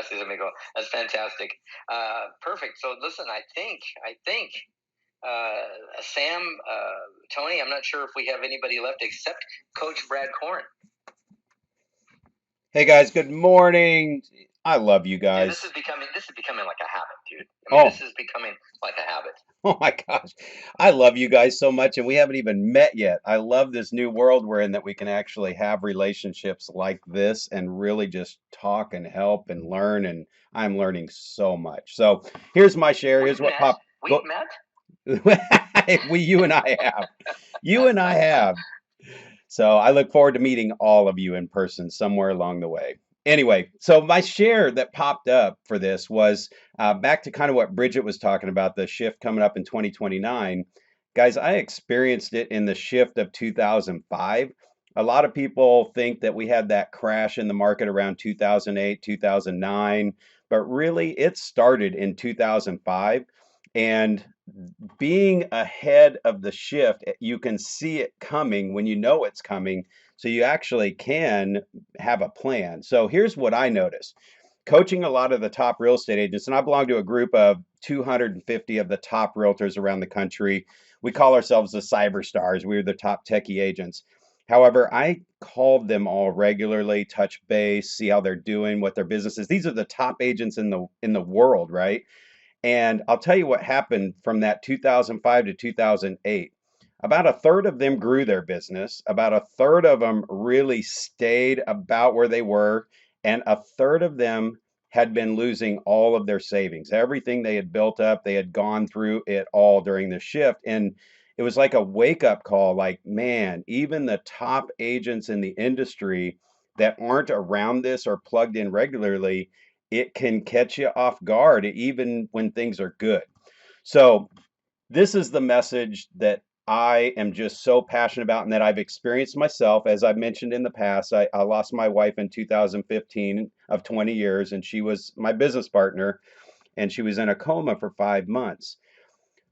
Gracias, amigo. That's fantastic. Perfect. So listen, I think Sam, Tony, I'm not sure if we have anybody left except Coach Brad Korn. Hey guys, good morning. I love you Dude, this guys. is becoming like a habit, dude. I mean, Oh, this is becoming like a habit. oh my gosh. I love you guys so much, and we haven't even met yet. I love this new world we're in that we can actually have relationships like this and really just talk and help and learn, and I'm learning so much. So here's my share. Here's We've what met. pop We've go met. you and I have. You and I have. So I look forward to meeting all of you in person somewhere along the way. Anyway, so my share that popped up for this was back to kind of what Bridget was talking about, the shift coming up in 2029. Guys, I experienced it in the shift of 2005. A lot of people think that we had that crash in the market around 2008, 2009, but really it started in 2005. And being ahead of the shift, you can see it coming when you know it's coming. So you actually can have a plan. So here's what I noticed coaching a lot of the top real estate agents, and I belong to a group of 250 of the top realtors around the country. We call ourselves the cyber stars. We're the top techie agents. However, I call them all regularly, touch base, see how they're doing, what their business is. These are the top agents in the world, right? And I'll tell you what happened from that 2005 to 2008. About a third of them grew their business, about a third of them really stayed about where they were, and a third of them had been losing all of their savings. Everything they had built up, they had gone through it all during the shift. And it was like a wake up call like, man, even the top agents in the industry that aren't around this or plugged in regularly, it can catch you off guard even when things are good. So, this is the message that I am just so passionate about and that I've experienced myself. As I've mentioned in the past, I lost my wife in 2015 of 20 years, and she was my business partner, and she was in a coma for 5 months.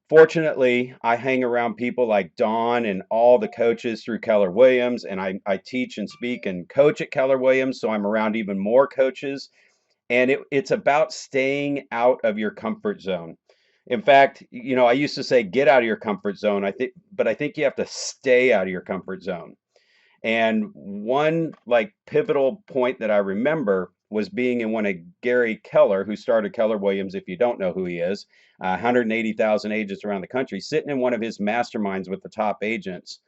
Fortunately, I hang around people like Don and all the coaches through Keller Williams, and I teach and speak and coach at Keller Williams, so I'm around even more coaches and it's about staying out of your comfort zone. In fact, I used to say get out of your comfort zone. But I think you have to stay out of your comfort zone. And one like pivotal point that I remember was being in one of Gary Keller, who started Keller Williams. If you don't know who he is, 180,000 agents around the country, sitting in one of his masterminds with the top agents,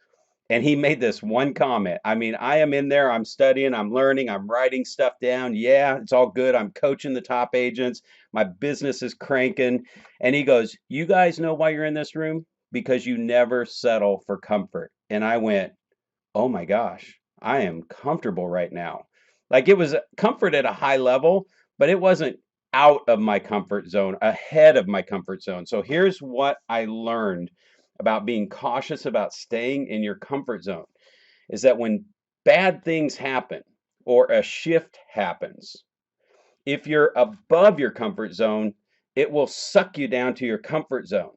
and he made this one comment. I mean, I am in there, I'm studying, I'm learning, I'm writing stuff down. Yeah, it's all good. I'm coaching the top agents. My business is cranking. And he goes, "You guys know why you're in this room? Because you never settle for comfort." And I went, "Oh my gosh, I am comfortable right now." Like it was comfort at a high level, but it wasn't out of my comfort zone, ahead of my comfort zone. So here's what I learned about being cautious about staying in your comfort zone is that when bad things happen or a shift happens, if you're above your comfort zone, it will suck you down to your comfort zone.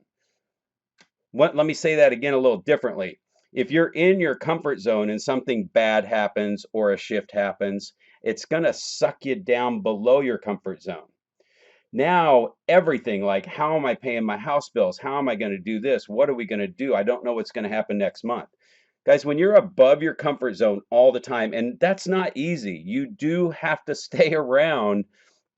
Let me say that again a little differently. If you're in your comfort zone and something bad happens or a shift happens, it's going to suck you down below your comfort zone. Now, everything like, how am I paying my house bills? How am I going to do this? What are we going to do? I don't know what's going to happen next month. Guys, when you're above your comfort zone all the time, and that's not easy, you do have to stay around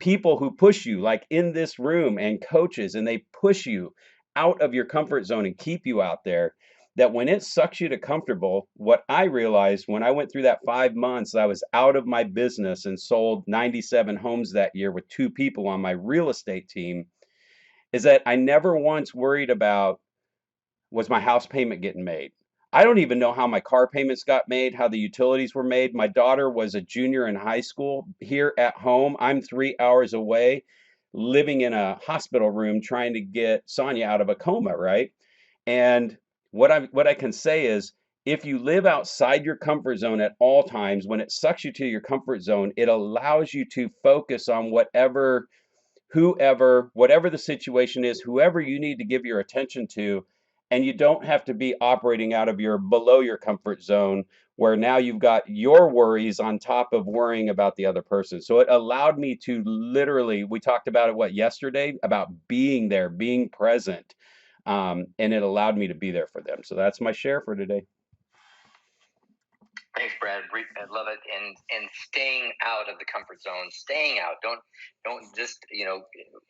people who push you, like in this room, and coaches, and they push you out of your comfort zone and keep you out there. That when it sucks you to comfortable, what I realized when I went through that 5 months, I was out of my business and sold 97 homes that year with two people on my real estate team, is that I never once worried about was my house payment getting made. I don't even know how my car payments got made, how the utilities were made. My daughter was a junior in high school. Here at home, I'm 3 hours away, living in a hospital room trying to get Sonia out of a coma, right? And what I can say is if you live outside your comfort zone at all times, when it sucks you to your comfort zone, it allows you to focus on whatever the situation is, whoever you need to give your attention to, and you don't have to be operating out of your below your comfort zone where now you've got your worries on top of worrying about the other person. So it allowed me to literally, we talked about it, what, yesterday, about being there, being present. And it allowed me to be there for them. So that's my share for today. Thanks, Brad. I love it. And staying out of the comfort zone, staying out. Don't just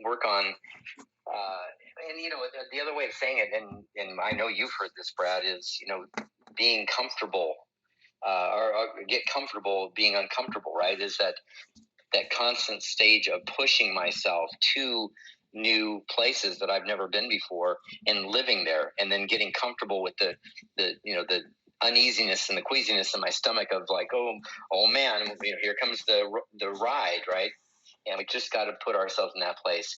work on. And the other way of saying it, and I know you've heard this, Brad, is being comfortable, or get comfortable being uncomfortable. Right? Is that constant stage of pushing myself to new places that I've never been before and living there, and then getting comfortable with the uneasiness and the queasiness in my stomach of like, oh man, here comes the ride, right? And we just got to put ourselves in that place.